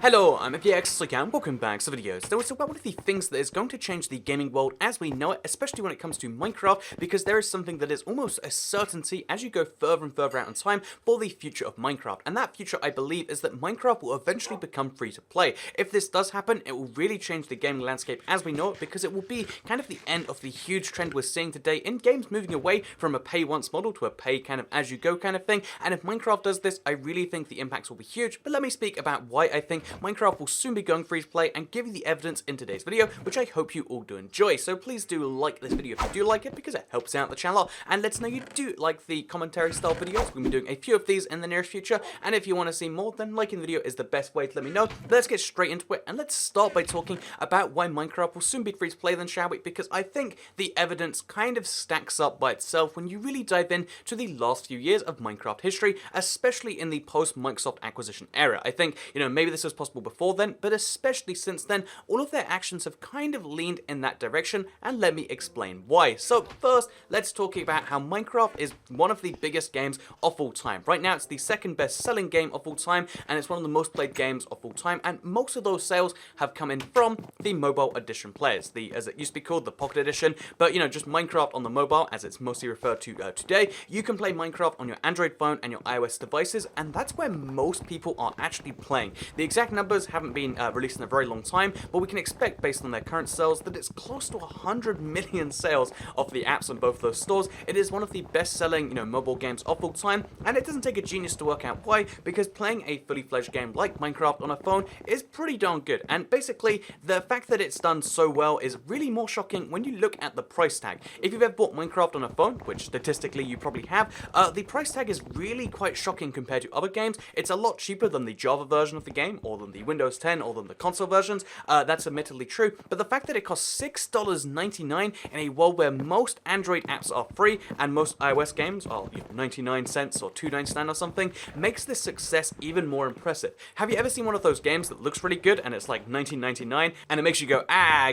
Hello, I'm FPX again, welcome back to videos. So it's about one of the things that is going to change the gaming world as we know it, especially when it comes to Minecraft, because there is something that is almost a certainty as you go further and further out in time for the future of Minecraft. And that future, I believe, is that Minecraft will eventually become free to play. If this does happen, it will really change the gaming landscape as we know it, because it will be kind of the end of the huge trend we're seeing today in games moving away from a pay once model to a pay kind of as you go kind of thing. And if Minecraft does this, I really think the impacts will be huge. But let me speak about why I think Minecraft will soon be going free to play and give you the evidence in today's video, which I hope you all do enjoy. So please do like this video if you do like it, because it helps out the channel, and let us know you do like the commentary style videos. We're going to be doing a few of these in the nearest future, and if you want to see more, then liking the video is the best way to let me know. But let's get straight into it, and let's start by talking about why Minecraft will soon be free to play then, shall we? Because I think the evidence kind of stacks up by itself when you really dive in to the last few years of Minecraft history, especially in the post-Microsoft acquisition era. I think, maybe this was possible before then, but especially since then, all of their actions have kind of leaned in that direction, and let me explain why. So first, let's talk about how Minecraft is one of the biggest games of all time. Right now, it's the second best selling game of all time, and it's one of the most played games of all time, and most of those sales have come in from the mobile edition players, as it used to be called, the Pocket Edition, but just Minecraft on the mobile, as it's mostly referred to today. You can play Minecraft on your Android phone and your iOS devices, and that's where most people are actually playing. The exact numbers haven't been released in a very long time, but we can expect, based on their current sales, that it's close to 100 million sales of the apps on both those stores. It is one of the best-selling, mobile games of all time, and it doesn't take a genius to work out why, because playing a fully fledged game like Minecraft on a phone is pretty darn good. And basically, the fact that it's done so well is really more shocking when you look at the price tag. If you've ever bought Minecraft on a phone, which statistically you probably have, the price tag is really quite shocking compared to other games. It's a lot cheaper than the Java version of the game, or than the Windows 10, or than the console versions. That's admittedly true, but the fact that it costs $6.99 in a world where most Android apps are free and most iOS games are 99 cents or $2.99 or something, makes this success even more impressive. Have you ever seen one of those games that looks really good and it's like $19.99 and it makes you go,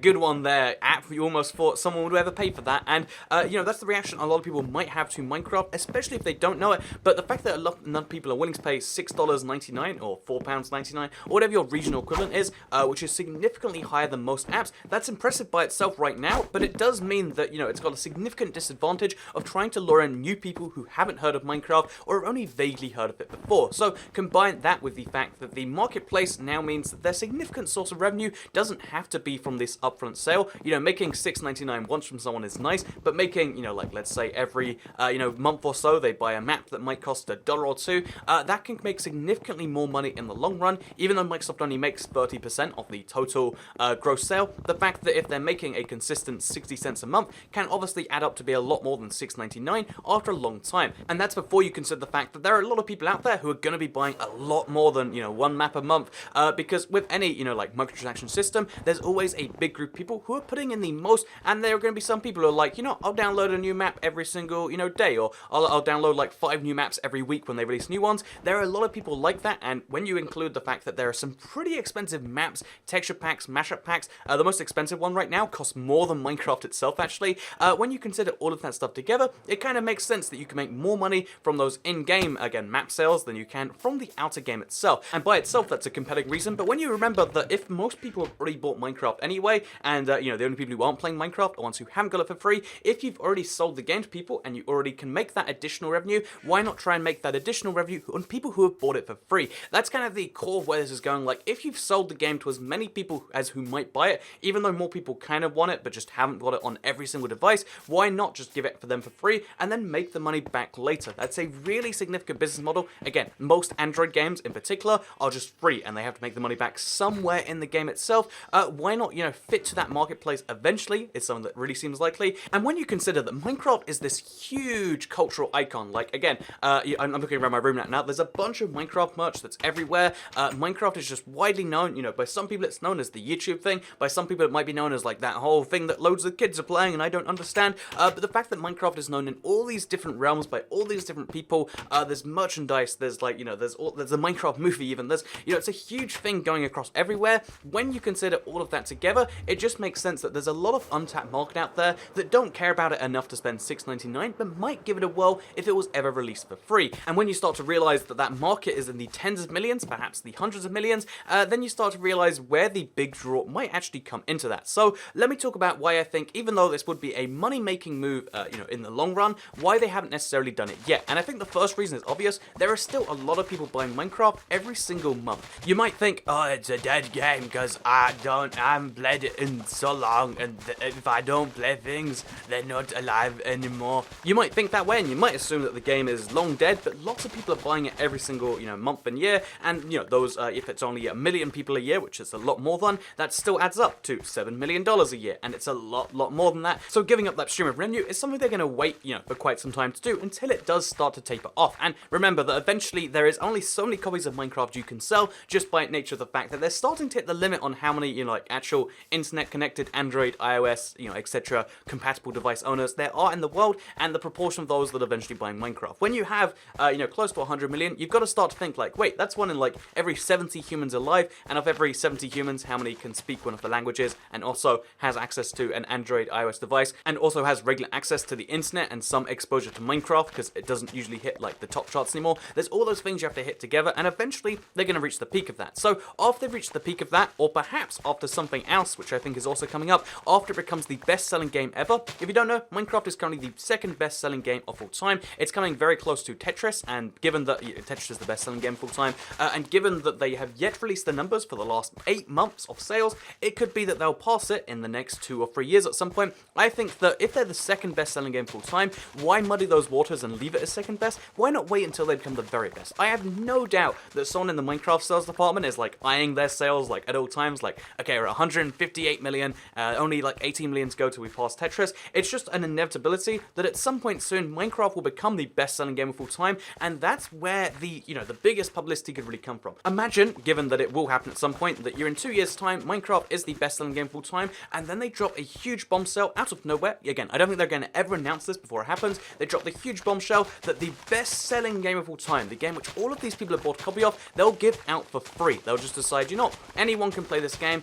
good one there, app, you almost thought someone would ever pay for that? And that's the reaction a lot of people might have to Minecraft, especially if they don't know it. But the fact that enough people are willing to pay $6.99 or £4.99 or whatever your regional equivalent is, which is significantly higher than most apps, that's impressive by itself right now, but it does mean that, it's got a significant disadvantage of trying to lure in new people who haven't heard of Minecraft or have only vaguely heard of it before. So combine that with the fact that the marketplace now means that their significant source of revenue doesn't have to be from this upfront sale. Making $6.99 once from someone is nice, but making, let's say every, month or so they buy a map that might cost $1 or $2, that can make significantly more money in the long run, even though Microsoft only makes 30% of the total gross sale. The fact that if they're making a consistent 60 cents a month can obviously add up to be a lot more than $6.99 after a long time. And that's before you consider the fact that there are a lot of people out there who are going to be buying a lot more than, one map a month, because with any, microtransaction system, there's always a big group of people who are putting in the most, and there are going to be some people who are like, I'll download a new map every single, day, or I'll download like 5 new maps every week when they release new ones. There are a lot of people like that, and when you include the fact that there are some pretty expensive maps, texture packs, mashup packs, the most expensive one right now costs more than Minecraft itself actually. When you consider all of that stuff together, it kind of makes sense that you can make more money from those in-game, again, map sales than you can from the outer game itself. And by itself, that's a compelling reason, but when you remember that if most people have already bought Minecraft anyway, and the only people who aren't playing Minecraft are ones who haven't got it for free, if you've already sold the game to people and you already can make that additional revenue, why not try and make that additional revenue on people who have bought it for free? That's kind of the core of where this is going. Like, if you've sold the game to as many people as who might buy it, even though more people kind of want it but just haven't got it on every single device, why not just give it for them for free and then make the money back later? That's a really significant business model. Again, most Android games in particular are just free and they have to make the money back somewhere in the game itself. Why not, fit to that marketplace eventually? It's something that really seems likely. And when you consider that Minecraft is this huge cultural icon, like, again, I'm looking around my room now, there's a bunch of Minecraft merch that's everywhere. Minecraft is just widely known, by some people it's known as the YouTube thing, by some people it might be known as like that whole thing that loads of kids are playing and I don't understand, but the fact that Minecraft is known in all these different realms by all these different people, there's merchandise, there's like, there's a Minecraft movie even, there's, it's a huge thing going across everywhere. When you consider all of that together, it just makes sense that there's a lot of untapped market out there that don't care about it enough to spend $6.99, but might give it a whirl if it was ever released for free. And when you start to realize that that market is in the tens of millions, perhaps the hundreds of millions, then you start to realize where the big draw might actually come into that. So let me talk about why I think, even though this would be a money-making move, in the long run, why they haven't necessarily done it yet. And I think the first reason is obvious. There are still a lot of people buying Minecraft every single month. You might think, oh, it's a dead game because I haven't played it in so long, and if I don't play things, they're not alive anymore. You might think that way, and you might assume that the game is long dead, but lots of people are buying it every single, month and year, and, those, if it's only 1 million people a year, which is a lot more than, that still adds up to $7 million a year, and it's a lot more than that. So giving up that stream of revenue is something they're going to wait, for quite some time to do, until it does start to taper off. And remember that eventually there is only so many copies of Minecraft you can sell, just by nature of the fact that they're starting to hit the limit on how many, actual internet-connected Android, iOS, etc. compatible device owners there are in the world, and the proportion of those that are eventually buying Minecraft. When you have, close to 100 million, you've got to start to think like, wait, that's one in like every 70 humans alive, and of every 70 humans, how many can speak one of the languages, and also has access to an Android, iOS device, and also has regular access to the internet and some exposure to Minecraft, because it doesn't usually hit like the top charts anymore. There's all those things you have to hit together, and eventually they're going to reach the peak of that. So after they've reached the peak of that, or perhaps after something else, which I think is also coming up, after it becomes the best-selling game ever. If you don't know, Minecraft is currently the second best-selling game of all time. It's coming very close to Tetris, and given that Tetris is the best-selling game of all time, and given that they have yet released the numbers for the last 8 months of sales, it could be that they'll pass it in the next 2 or 3 years at some point. I think that if they're the second best-selling game of all time, why muddy those waters and leave it as second best? Why not wait until they become the very best? I have no doubt that someone in the Minecraft sales department is like eyeing their sales like at all times, like, okay, we're 158 million, only like 18 million to go till we pass Tetris. It's just an inevitability that at some point soon Minecraft will become the best-selling game of all time, and that's where the the biggest publicity could really come from. Imagine, given that it will happen at some point, that you're in 2 years' time, Minecraft is the best-selling game of all time, and then they drop a huge bombshell out of nowhere. Again, I don't think they're going to ever announce this before it happens. They drop the huge bombshell that the best-selling game of all time, the game which all of these people have bought a copy of, they'll give out for free. They'll just decide, anyone can play this game,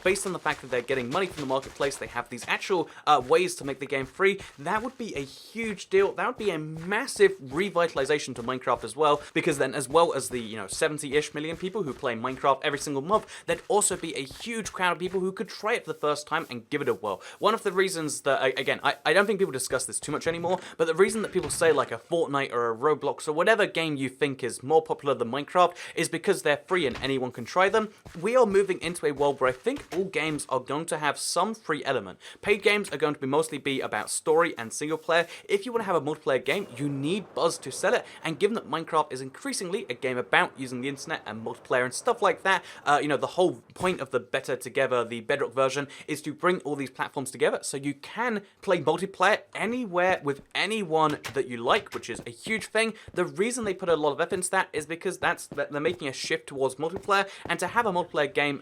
based on the fact that they're getting money from the marketplace. They have these actual ways to make the game free. That would be a huge deal. That would be a massive revitalization to Minecraft as well, because then, as well as the 70-ish million people who play Minecraft every single month, there'd also be a huge crowd of people who could try it for the first time and give it a whirl. One of the reasons that, again, I don't think people discuss this too much anymore, but the reason that people say like a Fortnite or a Roblox or whatever game you think is more popular than Minecraft is because they're free and anyone can try them. We are moving into a world where I think all games are going to have some free element. Paid games are going to mostly be about story and single player. If you want to have a multiplayer game, you need buzz to sell it, and given that Minecraft is increasingly a game about using the internet and multiplayer and stuff like that, the whole point of the Better Together, the Bedrock version, is to bring all these platforms together so you can play multiplayer anywhere with anyone that you like, which is a huge thing. The reason they put a lot of effort into that is because they're making a shift towards multiplayer, and to have a multiplayer game,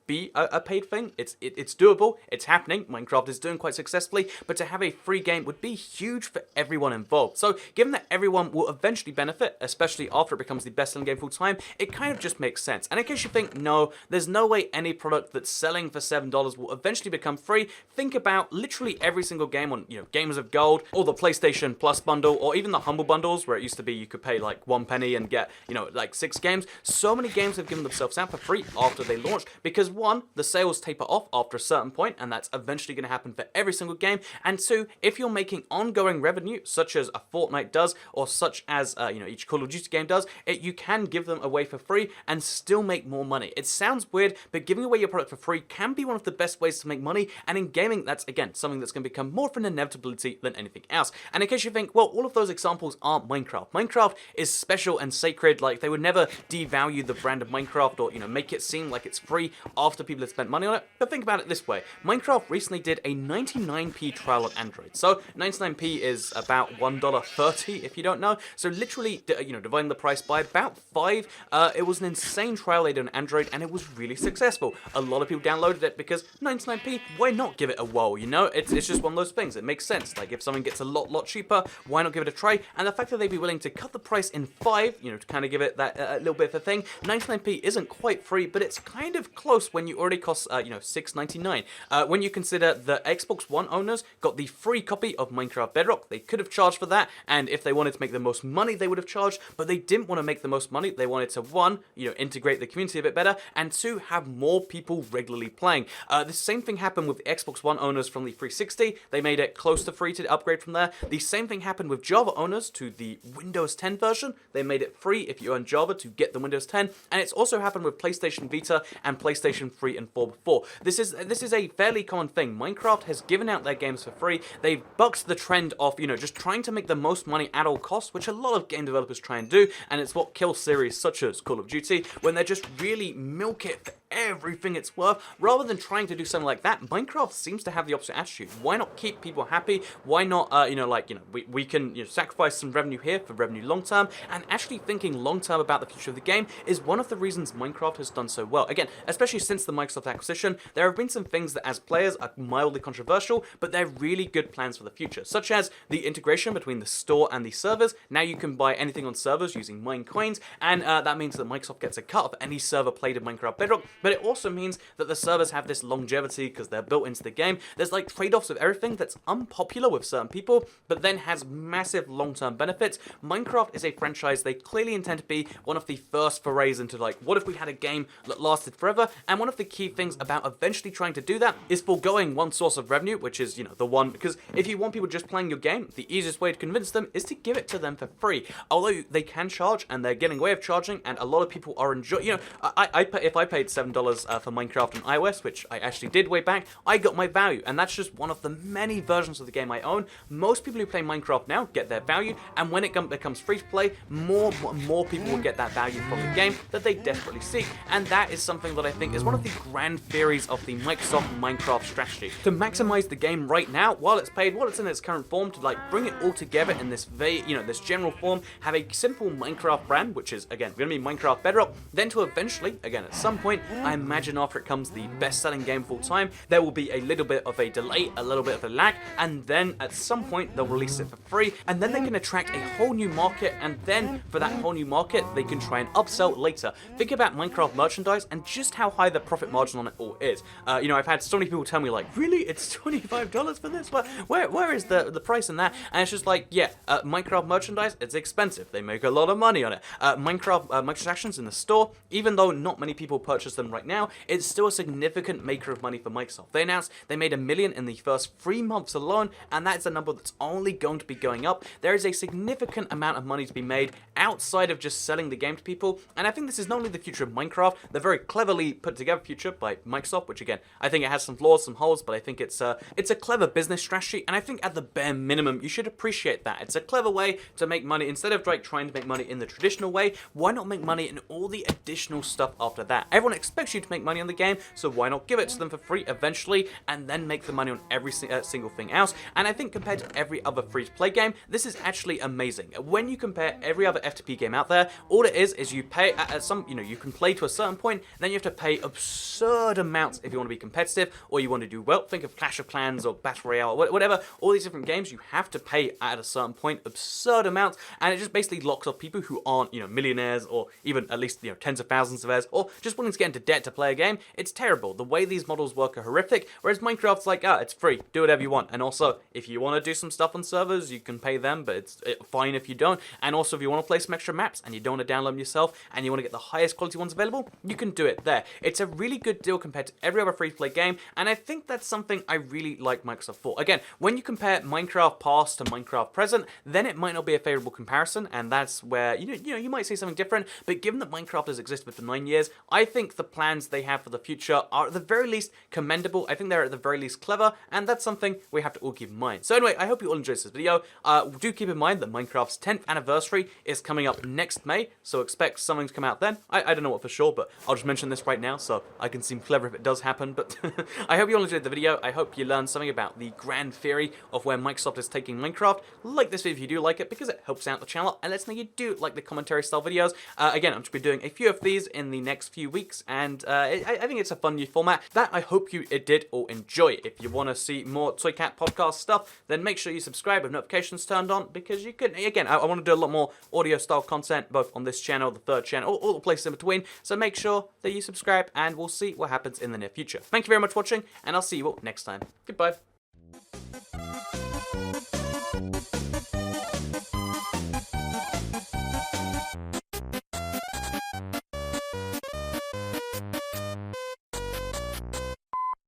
be a paid thing, it's doable, it's happening. Minecraft is doing quite successfully, but to have a free game would be huge for everyone involved. So given that everyone will eventually benefit, especially after it becomes the best-selling game full time, it kind of just makes sense. And in case you think, no, there's no way any product that's selling for $7 will eventually become free, think about literally every single game on, Gamers of Gold, or the PlayStation Plus bundle, or even the Humble bundles, where it used to be you could pay like 1 penny and get, like 6 games. So many games have given themselves out for free after they launched, because 1, the sales taper off after a certain point, and that's eventually going to happen for every single game, and 2, if you're making ongoing revenue, such as a Fortnite does, or such as, each Call of Duty game does, you can give them away for free and still make more money. It sounds weird, but giving away your product for free can be one of the best ways to make money, and in gaming, that's, again, something that's going to become more of an inevitability than anything else. And in case you think, well, all of those examples aren't Minecraft. Minecraft is special and sacred. Like, they would never devalue the brand of Minecraft or, make it seem like it's free after people have spent money on it. But think about it this way. Minecraft recently did a 99p trial on Android. So 99p is about $1.30 if you don't know. So literally, dividing the price by about 5, it was an insane trial they did on Android, and it was really successful. A lot of people downloaded it because 99p, why not give it a whirl, It's just one of those things. It makes sense. Like, if something gets a lot cheaper, why not give it a try? And the fact that they'd be willing to cut the price in 5, to kind of give it that little bit of a thing. 99p isn't quite free, but it's kind of close when you already cost, $6.99. When you consider the Xbox One owners got the free copy of Minecraft Bedrock, they could have charged for that, and if they wanted to make the most money, they would have charged, but they didn't want to make the most money. They wanted to, 1, integrate the community a bit better, and 2, have more people regularly playing. The same thing happened with the Xbox One owners from the 360. They made it close to free to upgrade from there. The same thing happened with Java owners to the Windows 10 version. They made it free if you own Java to get the Windows 10, and it's also happened with PlayStation Vita and PlayStation 3 and 4 before. This is a fairly common thing. Minecraft has given out their games for free. They've bucked the trend of, just trying to make the most money at all costs, which a lot of game developers try and do, and it's what kills series such as Call of Duty, when they just really milk it for everything it's worth. Rather than trying to do something like that, Minecraft seems to have the opposite attitude. Why not keep people happy? Why not, we can sacrifice some revenue here for revenue long term, and actually thinking long term about the future of the game is one of the reasons Minecraft has done so well. Again, especially since the Microsoft acquisition, there have been some things that as players are mildly controversial, but they're really good plans for the future, such as the integration between the store and the servers. Now you can buy anything on servers using mine coins, and that means that Microsoft gets a cut of any server played in Minecraft Bedrock, but it also means that the servers have this longevity because they're built into the game. There's like trade-offs of everything that's unpopular with certain people, but then has massive long-term benefits. Minecraft is a franchise they clearly intend to be one of the first forays into like, what if we had a game that lasted forever? And one of the key things about eventually trying to do that is foregoing one source of revenue, which is, the one, because if you want people just playing your game, the easiest way to convince them is to give it to them for free. Although they can charge, and they're getting away with charging, and a lot of people are enjoying, if I paid $7 for Minecraft on iOS, which I actually did way back, I got my value, and that's just one of the many versions of the game I own. Most people who play Minecraft now get their value, and when it becomes free to play, more people will get that value from the game that they desperately seek, and that is something that I think is one of the grand theories of the Microsoft Minecraft strategy. To maximize the game right now, while it's paid, while it's in its current form, to like bring it all together in this this general form, have a simple Minecraft brand, which is again going to be Minecraft Bedrock, then to eventually, again at some point, I imagine after it comes the best-selling game full time, there will be a little bit of a delay, a little bit of a lag, and then at some point they'll release it for free, and then they can attract a whole new market, and then for that whole new market they can try and upsell later. Think about Minecraft merchandise and just how high the profit margin on it all is. I've had so many people tell me like, really, it's $25 for this? Where is the price in that? And it's just like, yeah, Minecraft merchandise, it's expensive. They make a lot of money on it. Minecraft microtransactions in the store, even though not many people purchase them right now, it's still a significant maker of money for Microsoft. They announced they made $1 million in the first 3 months alone, and that is a number that's only going to be going up. There is a significant amount of money to be made outside of just selling the game to people, and I think this is not only the future of Minecraft, the very cleverly put together future by Microsoft, which again, I think it has some flaws, some holes, but I think it's a clever business strategy, and I think at the bare minimum, you should appreciate that. It's a clever way to make money. Instead of like trying to make money in the traditional way, why not make money in all the additional stuff after that? Everyone expects you to make money on the game, so why not give it to them for free eventually, and then make the money on every single thing else? And I think compared to every other free-to-play game, this is actually amazing. When you compare every other FTP game out there, all it is you pay at some, you can play to a certain point, then you have to pay absurd amounts if you want to be competitive, or you want to do well. Think of Clash of Clans or Battle Royale, or whatever. All these different games, you have to pay at a certain point absurd amounts, and it just basically locks off people who aren't, millionaires, or even at least, tens of thousands of theirs, or just willing to get into debt to play a game. It's terrible. The way these models work are horrific, whereas Minecraft's like, it's free, do whatever you want. And also, if you want to do some stuff on servers, you can pay them, but it's fine if you don't. And also, if you want to play some extra maps, and you don't want to download them yourself, and you want to get the highest quality ones available, you can do it there. It's a really good deal compared to every other free-to-play game, and I think that's something I really like Microsoft for. Again, when you compare Minecraft past to Minecraft present, then it might not be a favorable comparison, and that's where, you might say something different, but given that Minecraft has existed for 9 years, I think the plans they have for the future are at the very least commendable. I think they're at the very least clever, and that's something we have to all keep in mind. So anyway, I hope you all enjoyed this video. Do keep in mind that Minecraft's 10th anniversary is coming up next May, so expect something to come out then. I don't know what for sure, but I'll just mention this right now, so I can seem clever if it does happen, but I hope you all enjoyed the video. I hope you learned something about the grand theory of where Microsoft is taking Minecraft. Like this video if you do like it, because it helps out the channel, and lets me know you do like the commentary style videos. Again, I'm just be doing a few of these in the next few weeks, and I think it's a fun new format that I hope you did or enjoy. If you want to see more Toy Cat podcast stuff, then make sure you subscribe with notifications turned on, because you can, again, I want to do a lot more audio style content, both on this channel, the third channel, all the places in between, so make sure that you subscribe, and we'll see what happens in the near future. Thank you very much for watching, and I'll see you all next time. Goodbye.